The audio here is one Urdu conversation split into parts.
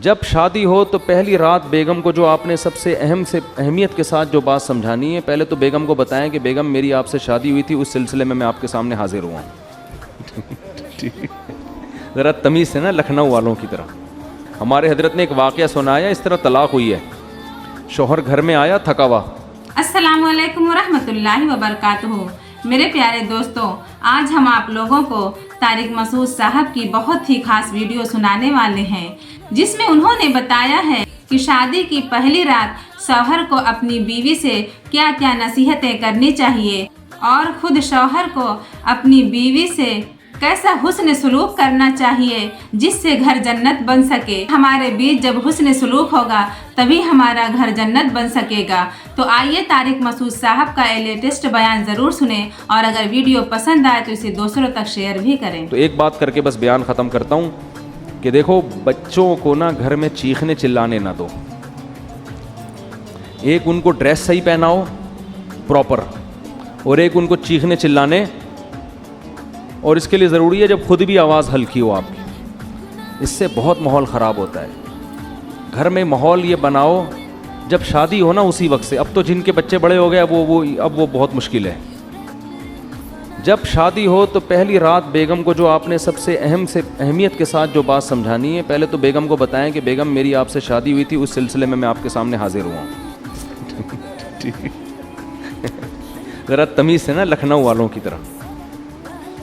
جب شادی ہو تو پہلی رات بیگم کو جو آپ نے سب سے اہمیت کے ساتھ جو بات سمجھانی ہے، پہلے تو بیگم کو بتائیں کہ بیگم میری آپ سے شادی ہوئی تھی، اس سلسلے میں آپ کے سامنے حاضر ہوا ہوں. ذرا تمیز سے نا، لکھنؤ والوں کی طرح. ہمارے حضرت نے ایک واقعہ سنایا، اس طرح طلاق ہوئی ہے. شوہر گھر میں آیا تھکا ہوا. السلام علیکم ورحمۃ اللہ وبرکاتہ. میرے پیارے دوستوں، آج ہم آپ لوگوں کو طارق مسعود صاحب کی بہت ہی خاص ویڈیو سنانے والے ہیں، جس میں انہوں نے بتایا ہے کہ شادی کی پہلی رات شوہر کو اپنی بیوی سے کیا کیا نصیحتیں کرنی چاہیے، اور خود شوہر کو اپنی بیوی سے کیسا حسن سلوک کرنا چاہیے جس سے گھر جنت بن سکے. ہمارے بیچ جب حسن سلوک ہوگا تبھی ہمارا گھر جنت بن سکے گا. تو آئیے طارق مسعود صاحب کا لیٹسٹ بیان ضرور سنیں، اور اگر ویڈیو پسند آئے تو اسے دوسروں تک شیئر بھی کریں. تو ایک بات کر کے بس بیان ختم کرتا ہوں کہ دیکھو، بچوں کو نا گھر میں چیخنے چلانے نہ دو. ایک ان کو ڈریس صحیح پہناؤ پراپر، اور ایک ان کو چیخنے چلانے، اور اس کے لیے ضروری ہے جب خود بھی آواز ہلکی ہو آپ کی. اس سے بہت ماحول خراب ہوتا ہے. گھر میں ماحول یہ بناؤ جب شادی ہو نا اسی وقت سے. اب تو جن کے بچے بڑے ہو گئے اب وہ بہت مشکل ہے. جب شادی ہو تو پہلی رات بیگم کو جو آپ نے سب سے اہمیت کے ساتھ جو بات سمجھانی ہے، پہلے تو بیگم کو بتائیں کہ بیگم میری آپ سے شادی ہوئی تھی، اس سلسلے میں آپ کے سامنے حاضر ہوا ہوں. ذرا تمیز سے نا، لکھنؤ والوں کی طرح.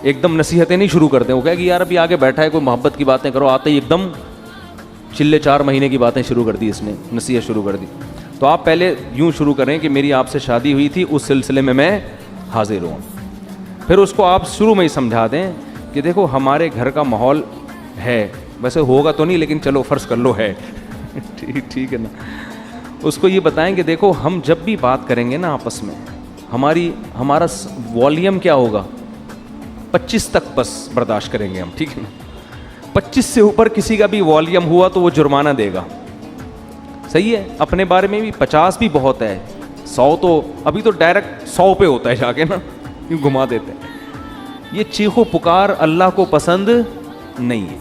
ایک دم نصیحتیں نہیں شروع کرتے. وہ کہے کہ یار ابھی آگے بیٹھا ہے، کوئی محبت کی باتیں کرو. آتے ہی ایک دم چلے 4 مہینے کی باتیں شروع کر دی، اس نے نصیحت شروع کر دی. تو آپ پہلے یوں شروع کریں کہ میری آپ سے شادی ہوئی تھی، اس سلسلے میں حاضر ہوں. پھر اس کو آپ شروع میں ہی سمجھا دیں کہ دیکھو ہمارے گھر کا ماحول ہے، ویسے ہوگا تو نہیں لیکن چلو فرض کر لو ہے. ٹھیک ہے نا. اس کو یہ بتائیں کہ دیکھو ہم جب بھی بات کریں گے نا آپس میں، ہمارا والیوم کیا ہوگا، 25 تک بس برداشت کریں گے ہم. ٹھیک ہے نا. 25 سے اوپر کسی کا بھی والیوم ہوا تو وہ جرمانہ دے گا. صحیح ہے. اپنے بارے میں بھی 50 بھی بہت ہے، 100 تو ابھی تو ڈائریکٹ 100 پہ ہوتا ہے جا کے نا، یوں گھما دیتے ہیں. یہ چیخو پکار اللہ کو پسند نہیں ہے.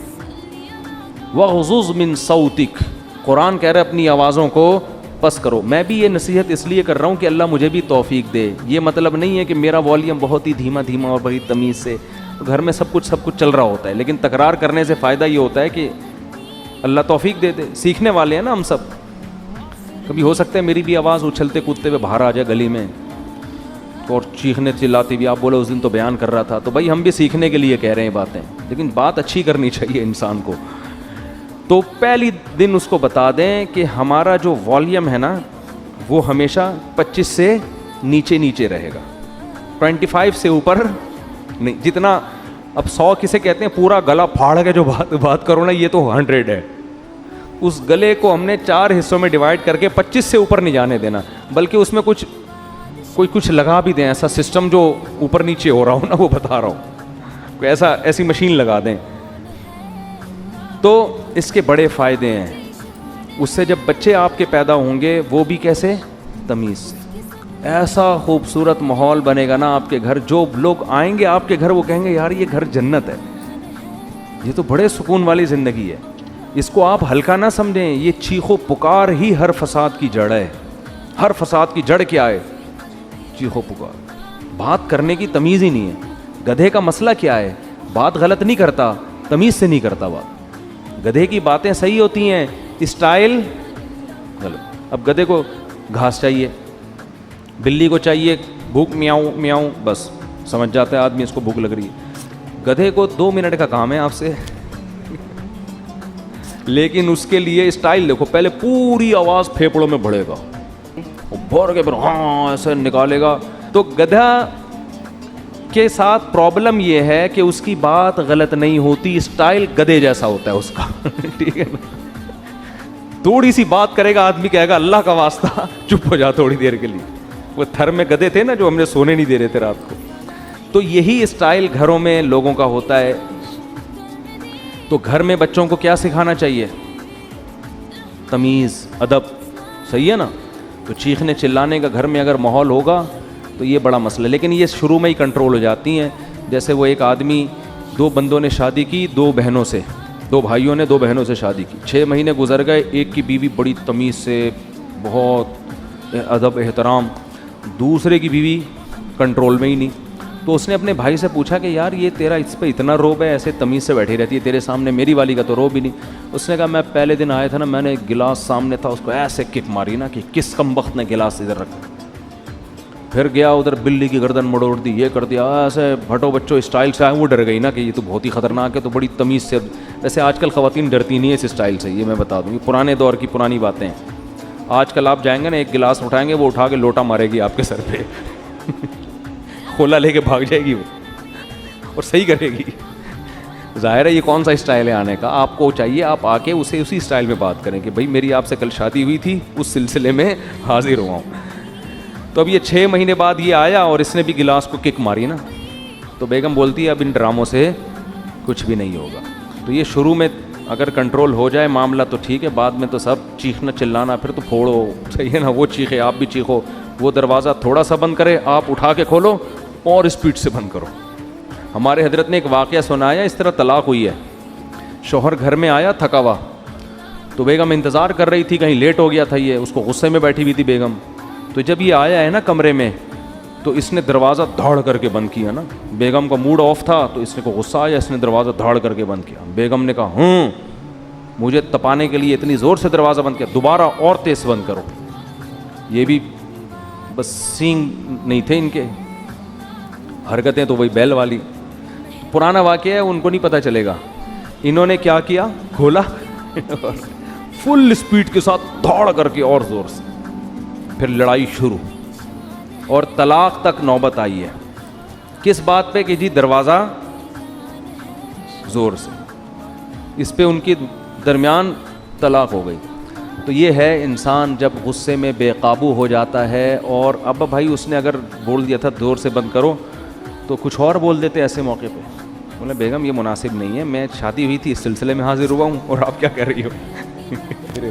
وَغْضُضْ مِن صَوْتِكَ، قرآن کہہ رہا ہے اپنی آوازوں کو پس کرو. میں بھی یہ نصیحت اس لیے کر رہا ہوں کہ اللہ مجھے بھی توفیق دے. یہ مطلب نہیں ہے کہ میرا والیوم بہت ہی دھیما اور بڑی تمیز سے. گھر میں سب کچھ چل رہا ہوتا ہے، لیکن تکرار کرنے سے فائدہ یہ ہوتا ہے کہ اللہ توفیق دے دے. سیکھنے والے ہیں نا ہم سب. کبھی ہو سکتا ہے میری بھی آواز اچھلتے کودتے ہوئے باہر آ جائے گلی میں اور چیخنے چلاتی بھی. آپ بولے اس دن تو بیان کر رہا تھا، تو بھائی ہم بھی سیکھنے کے لیے کہہ رہے ہیں باتیں، لیکن بات اچھی کرنی چاہیے انسان کو. تو پہلی دن اس کو بتا دیں کہ ہمارا جو والیوم ہے نا وہ ہمیشہ 25 سے نیچے رہے گا، 25 سے اوپر نہیں. جتنا اب 100 کسے کہتے ہیں، پورا گلا پھاڑ کے جو بات کرو نا، یہ تو 100 ہے. اس گلے کو ہم نے 4 حصوں میں ڈیوائڈ کر کے 25 سے اوپر نہیں جانے دینا، بلکہ اس میں کچھ لگا بھی دیں. ایسا سسٹم جو اوپر نیچے ہو رہا ہو نا، وہ بتا رہا ہوں، کوئی ایسی مشین لگا دیں. تو اس کے بڑے فائدے ہیں. اس سے جب بچے آپ کے پیدا ہوں گے وہ بھی کیسے، تمیز سے. ایسا خوبصورت ماحول بنے گا نا آپ کے گھر. جو لوگ آئیں گے آپ کے گھر وہ کہیں گے یار یہ گھر جنت ہے، یہ تو بڑے سکون والی زندگی ہے. اس کو آپ ہلکا نہ سمجھیں. یہ چیخو پکار ہی ہر فساد کی جڑ ہے. ہر فساد کی جڑ کیا ہے، چیخو پکار. بات کرنے کی تمیز ہی نہیں ہے. گدھے کا مسئلہ کیا ہے، بات غلط نہیں کرتا، تمیز سے نہیں کرتا بات. گدھے کی باتیں صحیح ہوتی ہیں، اسٹائل غلط. اب گدھے کو گھاس چاہیے، بلی کو چاہیے بھوک میاؤں میاؤں، بس سمجھ جاتا ہے آدمی اس کو بھوک لگ رہی ہے. گدھے کو 2 منٹ کا کام ہے آپ سے، لیکن اس کے لیے اسٹائل دیکھو. پہلے پوری آواز پھیپڑوں میں بڑھے گا، بھر کے پھر ہاں ایسے نکالے گا. تو گدھا کے ساتھ پرابلم یہ ہے کہ اس کی بات غلط نہیں ہوتی، اسٹائل گدھے جیسا ہوتا ہے اس کا. ٹھیک ہے نا. تھوڑی سی بات کرے گا آدمی کہے گا اللہ کا واسطہ چپ ہو جا تھوڑی دیر کے لیے. وہ تھر میں گدھے تھے نا جو ہم نے سونے نہیں دے رہے تھے رات کو. تو یہی اسٹائل گھروں میں لوگوں کا ہوتا ہے. تو گھر میں بچوں کو کیا سکھانا چاہیے، تمیز، ادب. صحیح ہے نا. تو چیخنے چلانے کا گھر میں اگر ماحول ہوگا تو یہ بڑا مسئلہ. لیکن یہ شروع میں ہی کنٹرول ہو جاتی ہیں. جیسے وہ ایک آدمی، 2 بندوں نے شادی کی 2 بہنوں سے، 2 بھائیوں نے 2 بہنوں سے شادی کی, 6 مہینے گزر گئے, ایک کی بیوی بڑی تمیز سے, بہت ادب احترام, دوسرے کی بیوی کنٹرول میں ہی نہیں. تو اس نے اپنے بھائی سے پوچھا کہ یار یہ تیرا اس پہ اتنا روب ہے, ایسے تمیز سے بیٹھی رہتی ہے تیرے سامنے, میری والی کا تو روب ہی نہیں. اس نے کہا میں پہلے دن آیا تھا نا, میں نے ایک گلاس سامنے تھا اس کو ایسے کک ماری نا کہ کس کم وقت نے گلاس ادھر رکھا, پھر گیا ادھر بلی کی گردن مڑوڑ دی, یہ کر دیا, ایسے بھٹو بچوں اسٹائل سے آئے. وہ ڈر گئی نا کہ یہ تو بہت ہی خطرناک ہے, تو بڑی تمیز سے. ویسے آج کل خواتین ڈرتی نہیں ہے اس اسٹائل سے, یہ میں بتا دوں, یہ پرانے دور کی پرانی باتیں ہیں. آج کل آپ جائیں گے نا, ایک گلاس اٹھائیں گے, وہ اٹھا کے لوٹا مارے گی آپ کے سر پہ, کھولا لے کے بھاگ جائے گی وہ, اور صحیح کرے گی. ظاہر ہے یہ کون سا اسٹائل ہے آنے کا. آپ کو چاہیے آپ آ کے اسے اسی اسٹائل میں بات کریں کہ بھائی میری آپ سے کل شادی ہوئی تھی, اس سلسلے میں حاضر ہوا ہوں. تو اب یہ 6 مہینے بعد یہ آیا اور اس نے بھی گلاس کو کک ماری نا, تو بیگم بولتی ہے اب ان ڈراموں سے کچھ بھی نہیں ہوگا. تو یہ شروع میں اگر کنٹرول ہو جائے معاملہ تو ٹھیک ہے, بعد میں تو سب چیخنا چلانا, پھر تو پھوڑو, صحیح ہے نا, وہ چیخے آپ بھی چیخو, وہ دروازہ تھوڑا سا بند کرے آپ اٹھا کے کھولو اور اسپیڈ سے بند کرو. ہمارے حضرت نے ایک واقعہ سنایا, اس طرح طلاق ہوئی ہے. شوہر گھر میں آیا تھکا ہوا, تو بیگم انتظار کر رہی تھی, کہیں لیٹ ہو گیا تھا یہ, اس کو غصے میں بیٹھی ہوئی تھی بیگم. تو جب یہ آیا ہے نا کمرے میں, تو اس نے دروازہ دھاڑ کر کے بند کیا نا. بیگم کا موڈ آف تھا تو اس نے کو غصہ آیا, اس نے دروازہ دھاڑ کر کے بند کیا. بیگم نے کہا مجھے تپانے کے لیے اتنی زور سے دروازہ بند کیا, دوبارہ اور تیز بند کرو. یہ بھی بس سینگ نہیں تھے ان کے, حرکتیں تو وہی بیل والی. پرانا واقعہ ہے, ان کو نہیں پتہ چلے گا. انہوں نے کیا کیا, کھولا, فل اسپیڈ کے ساتھ دھاڑ کر کے اور زور سے, پھر لڑائی شروع اور طلاق تک نوبت آئی ہے. کس بات پہ کہ جی دروازہ زور سے, اس پہ ان کے درمیان طلاق ہو گئی. تو یہ ہے انسان جب غصے میں بے قابو ہو جاتا ہے. اور اب بھائی اس نے اگر بول دیا تھا زور سے بند کرو, تو کچھ اور بول دیتے ایسے موقع پہ. بولے بیگم یہ مناسب نہیں ہے, میں شادی ہوئی تھی اس سلسلے میں حاضر ہوا ہوں اور آپ کیا کہہ رہی ہو.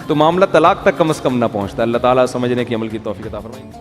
تو معاملہ طلاق تک کم از کم نہ پہنچتا. اللہ تعالیٰ سمجھنے کی عمل کی توفیق عطا فرمائے.